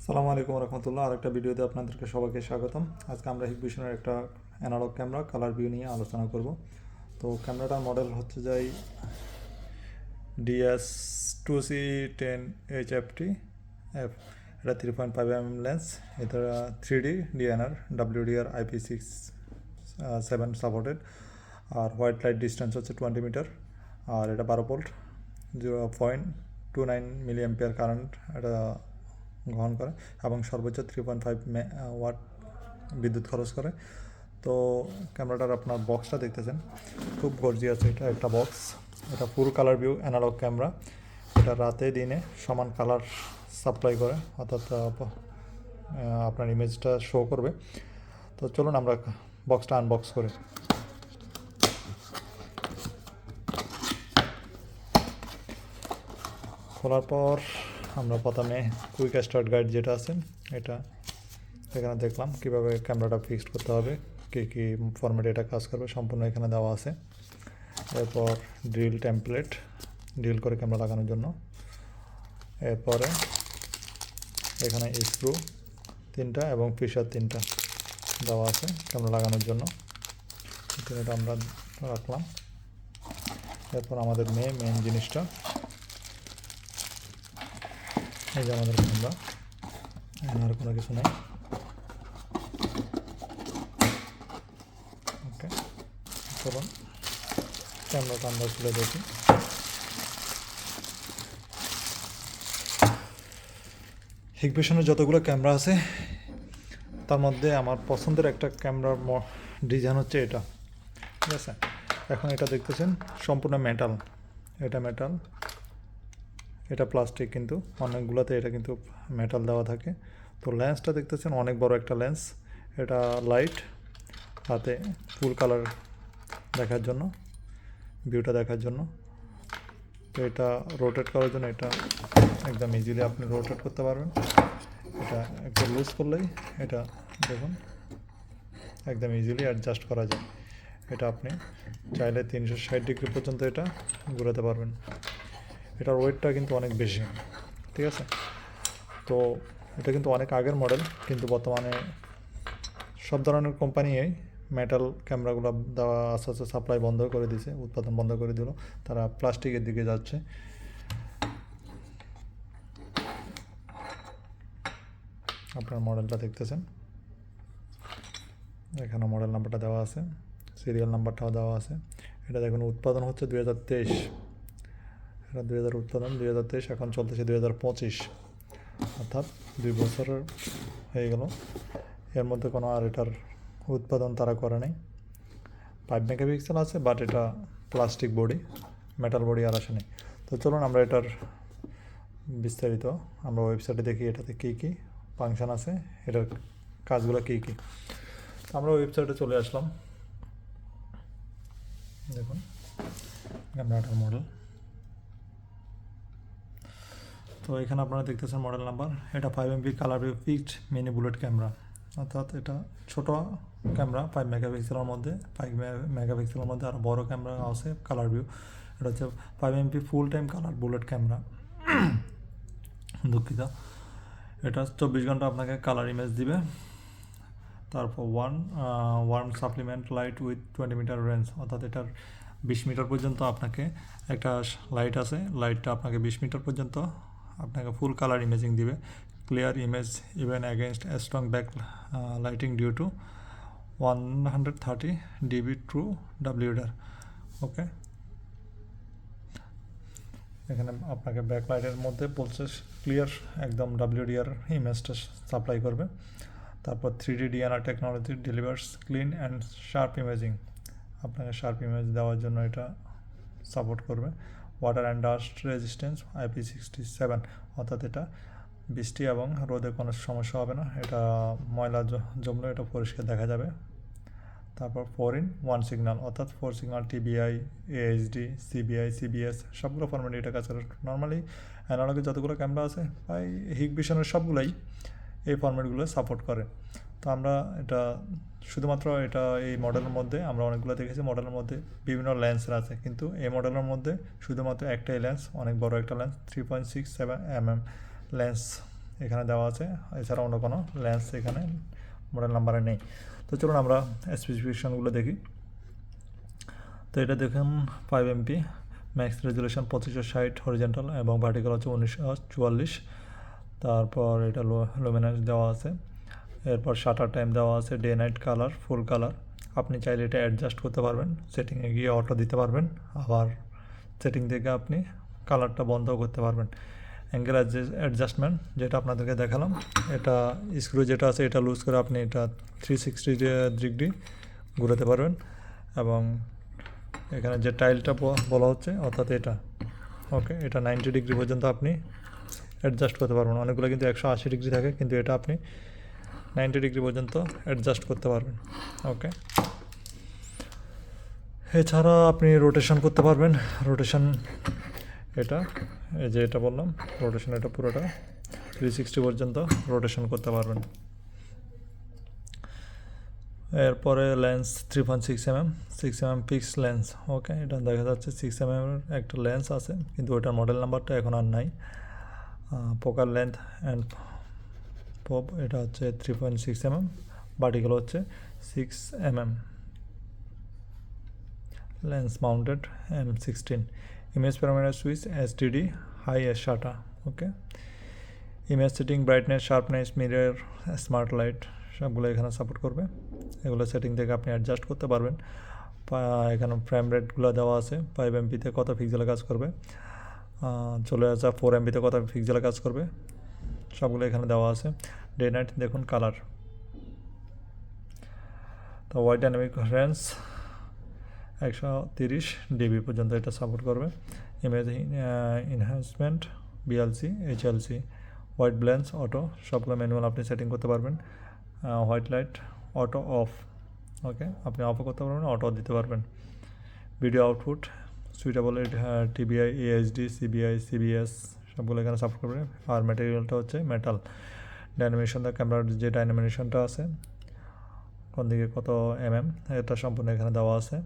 আসসালামু আলাইকুম রহমতুল্লাহ। আরেকটা ভিডিওতে আপনাদেরকে সবাইকে স্বাগতম। আজকে আমরা হিকভিশনের একটা অ্যানালগ ক্যামেরা কালার ভিউ নিয়ে আলোচনা করব। তো ক্যামেরাটার মডেল হচ্ছে যাই DS2C10HFT এফ। এটা 3.5 mm লেন্স। এটা 3D DNR WDR IP67 supported. আর হোয়াইট লাইট ডিস্টেন্স হচ্ছে 20 মিটার। আর এটা 12 ভোল্ট 0.29 মিলি অ্যাম্পিয়ার কারেন্ট এটা গ্রহণ করে এবং সর্বোচ্চ 3.5 ওয়াট বিদ্যুৎ খরচ করে। তো ক্যামেরাটার আপনার বক্সটা দেখতেছেন, খুব গর্জিয়াস। এটা একটা বক্স, এটা full colour view analogue camera. এটা রাতে দিনে সমান কালার সাপ্লাই করে, অর্থাৎ আপনার ইমেজটা শো করবে। তো চলুন আমরা বক্সটা আনবক্স করি। খোলার পর আমরা প্রথমে কুইক স্টার্ট গাইড যেটা আছে এটা এখানে দেখলাম কীভাবে ক্যামেরাটা ফিক্সড করতে হবে, কী ফরম্যাটে এটা কাজ করবে সম্পূর্ণ এখানে দেওয়া আছে। এরপর ড্রিল টেমপ্লেট, ড্রিল করে ক্যামেরা লাগানোর জন্য। এরপরে এখানে স্ক্রু 3টা এবং ফিশার 3টা দেওয়া আছে ক্যামেরা লাগানোর জন্য। এটা আমরা রাখলাম। এরপর আমাদের মেন জিনিসটা, এই যে আমাদের ক্যামেরা, আর কোনো কিছু নেই। ওকে, চলুন ক্যামেরাটা আমরা খুলে দেখি। হিকভিশনের যতগুলো ক্যামেরা আছে তার মধ্যে আমার পছন্দের একটা ক্যামেরার ডিজাইন হচ্ছে এটা, ঠিক আছে। এখন এটা দেখতেছেন সম্পূর্ণ মেটাল, এটা মেটাল, এটা প্লাস্টিক, কিন্তু অনেকগুলোতে এটা কিন্তু মেটাল দেওয়া থাকে। তো লেন্সটা দেখতেছেন অনেক বড় একটা লেন্স। এটা লাইট হাতে ফুল কালার দেখার জন্য, ভিউটা দেখার জন্য। তো এটা রোটেট করার জন্য এটা একদম ইজিলি আপনি রোটেট করতে পারবেন। এটা একটু লুজ করলেই এটা দেখুন একদম ইজিলি অ্যাডজাস্ট করা যায়। এটা আপনি চাইলে 360 ডিগ্রি পর্যন্ত এটা ঘোরাতে পারবেন। এটার ওয়েটটা কিন্তু অনেক বেশি, ঠিক আছে। তো এটা কিন্তু অনেক আগের মডেল, কিন্তু বর্তমানে সব ধরনের কোম্পানি মেটাল ক্যামেরাগুলো দেওয়া আস্তে আস্তে সাপ্লাই বন্ধ করে দিয়েছে, উৎপাদন বন্ধ করে দিল, তারা প্লাস্টিকের দিকে যাচ্ছে। আপনার মডেলটা দেখতেছেন, এখানে মডেল নাম্বারটা দেওয়া আছে, সিরিয়াল নাম্বারটাও দেওয়া আছে। এটা দেখুন উৎপাদন হচ্ছে 2023, এটা 2000 উৎপাদন 2023, এখন চলতেছে 2025, অর্থাৎ 2 বছরের হয়ে গেল। এর মধ্যে কোনো আর এটার উৎপাদন তারা করে নাই। 5 মেগাপিক্সেল আছে, বাট এটা প্লাস্টিক বডি, মেটাল বডি আর আসে নেই। তো চলুন আমরা এটার বিস্তারিত আমরা ওয়েবসাইটে দেখি এটাতে কী কী ফাংশন আছে, এটার কাজগুলো কী কী। আমরা ওয়েবসাইটে চলে আসলাম। দেখুন ক্যামেরাটার মডেল। তো এখানে আপনারা দেখতেছেন মডেল নাম্বার। এটা 5 MP colour view fixed mini bullet camera, অর্থাৎ এটা ছোটো ক্যামেরা 5 মেগাপিক্সেলের মধ্যে, 5 মেগাপিক্সেলের মধ্যে আর বড় ক্যামেরা আছে কালার ভিউ। এটা হচ্ছে 5 MP full time colour bullet camera, দুঃখিত। এটা 24 ঘন্টা আপনাকে কালার ইমেজ দিবে। তারপর warm supplement light with 20 metre range, অর্থাৎ এটার 20 মিটার পর্যন্ত আপনাকে একটা লাইট আছে, লাইটটা আপনাকে 20 মিটার পর্যন্ত আপনাকে ফুল কালার ইমেজিং দিবে। Clear image even against strong back lighting due to 130 dB true WDR। Okay, এখানে আপনাকে ব্যাক লাইটের মধ্যে বলছে ক্লিয়ার একদম WDR ইমেজটা সাপ্লাই করবে। তারপর 3D DNR technology delivers clean and sharp imaging, আপনাকে শার্প ইমেজ দেওয়ার জন্য এটা সাপোর্ট করবে। Water and dust resistance IP67, অর্থাৎ এটা বৃষ্টি এবং রোদে কোনো সমস্যা হবে না, এটা ময়লা জমলে এটা পরিষ্কার দেখা যাবে। তারপর 4-in-1 সিগন্যাল, অর্থাৎ 4 signal TBI, AHD, CBI, CBS সবগুলো ফরম্যাটে এটা কাজ করে। নর্মালি অ্যানালগে যতগুলো ক্যামেরা আছে প্রায় হিকভিশনের সবগুলোই এই ফরম্যাটগুলো সাপোর্ট করে। তো আমরা এটা শুধুমাত্র এটা এই মডেলের মধ্যে আমরা অনেকগুলো দেখেছি, মডেলের মধ্যে বিভিন্ন লেন্সের আছে, কিন্তু এই মডেলের মধ্যে শুধুমাত্র একটাই লেন্স, অনেক বড় একটা লেন্স 3.67 mm লেন্স এখানে দেওয়া আছে, এছাড়া অন্য কোনো লেন্স এখানে মডেল নাম্বারে নেই। তো চলুন আমরা স্পেসিফিকেশানগুলো দেখি। তো এটা দেখুন 5 MP, ম্যাক্স রেজুলেশন 2560, হরিজেন্টাল এবং ভার্টিক্যাল হচ্ছে 1944। তারপর এটা লুমিনাস দেওয়া আছে। এরপর শাটার টাইম দেওয়া আছে, day night colour, full colour. আপনি চাইলে এটা অ্যাডজাস্ট করতে পারবেন, সেটিংয়ে গিয়ে অটো দিতে পারবেন, আবার সেটিং থেকে আপনি কালারটা বন্ধও করতে পারবেন। অ্যাঙ্গেল অ্যাডজাস্টমেন্ট যেটা আপনাদেরকে দেখালাম, এটা স্ক্রু যেটা আছে এটা লুজ করে আপনি এটা 360 ডিগ্রি ঘুরাতে পারবেন। এবং এখানে যে টাইলটা বলা হচ্ছে অর্থাৎ এটা, ওকে, এটা 90 ডিগ্রি পর্যন্ত আপনি অ্যাডজাস্ট করতে পারবেন। অনেকগুলো কিন্তু 180 ডিগ্রি থাকে, কিন্তু এটা আপনি 90 ডিগ্রি পর্যন্ত অ্যাডজাস্ট করতে পারবেন। ওকে, এছাড়া আপনি রোটেশন করতে পারবেন। রোটেশন এটা, এই যে এটা বললাম, রোটেশন এটা পুরোটা 360 পর্যন্ত রোটেশন করতে পারবেন। এরপরে lens 3.6 mm, 6 mm fix lens. Okay, এটা দেখা যাচ্ছে 6 mm এর একটা লেন্স আছে, কিন্তু ওটার মডেল নাম্বারটা এখন আর নাই। ফোকাল লেন্থ অ্যান্ড পপ এটা হচ্ছে 3.6 mm, ভার্টিক্যাল হচ্ছে 6 mm। Lens mounted M16, image parameter switch STD, high shutter. Okay, image setting, brightness, sharpness, mirror, smart light সবগুলো এখানে সাপোর্ট করবে। এগুলো সেটিং থেকে আপনি অ্যাডজাস্ট করতে পারবেন। এখানে ফ্রেম রেটগুলো দেওয়া আছে, 5 MPতে কত পিক্সেলে কাজ করবে, চলে আসা 4 MPতে কত পিক্সেলে কাজ করবে, সবগুলো এখানে দেওয়া আছে। ডে নাইট দেখুন কালার। তো ওয়াইড ডাইনামিক রেঞ্জ 130 dB পর্যন্ত এটা সাপোর্ট করবে। Image enhancement, BLC, HLC, white balance, auto, সবগুলো ম্যানুয়াল আপনি সেটিং করতে পারবেন। হোয়াইট লাইট অটো অফ, ওকে, আপনি অফও করতে পারবেন, অটো দিতে পারবেন। Video output suitable, TBI, AHD, CBI, CBS সবগুলো এখানে সাপোর্ট করবে। আর ম্যাটেরিয়ালটা হচ্ছে মেটাল। ডাইনামিনেশন, ক্যামেরার যে ডাইনামিনেশনটা আছে কোন দিকে কত mm, এটা সম্পূর্ণ এখানে দেওয়া আছে।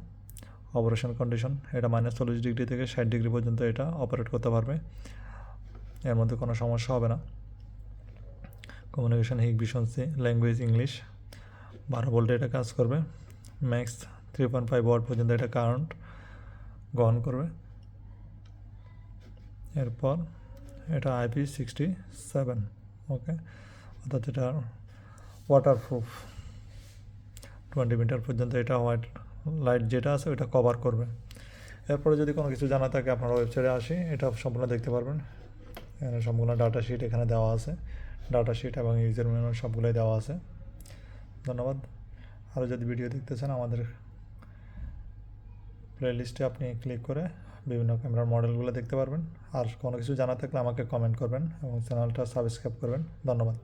অপারেশন কন্ডিশন, এটা -40 ডিগ্রি থেকে 60 ডিগ্রি পর্যন্ত এটা অপারেট করতে পারবে, এর মধ্যে কোনো সমস্যা হবে না। কমিউনিকেশন, হিগবিশনসি, ল্যাঙ্গুয়েজ ইংলিশ, 12 ভোল্টে এটা কাজ করবে। ম্যাক্স 3.5 ওয়াট পর্যন্ত এটা কারেন্ট গ্রহণ করবে। এরপর এটা IP67, ওকে, অর্থাৎ এটা ওয়াটারপ্রুফ, 20 মিটার পর্যন্ত এটা হোয়াইট লাইট যেটা আছে ওটা কভার করবে। এরপরে যদি কোনো কিছু জানা থাকে আপনারা ওয়েবসাইটে আসি, এটা সম্পূর্ণ দেখতে পারবেন। এখানে সম্পূর্ণ ডাটা শিট এখানে দেওয়া আছে, ডাটা শিট এবং ইউজার ম্যানুয়াল সবগুলোই দেওয়া আছে। ধন্যবাদ। আরও যদি ভিডিও দেখতে চান আমাদের প্লেলিস্টে আপনি ক্লিক করে বিভিন্ন ক্যামেরার মডেলগুলো দেখতে পারবেন। আর কোনো কিছু জানা থাকলে আমাকে কমেন্ট করবেন এবং চ্যানেলটা সাবস্ক্রাইব করবেন। ধন্যবাদ।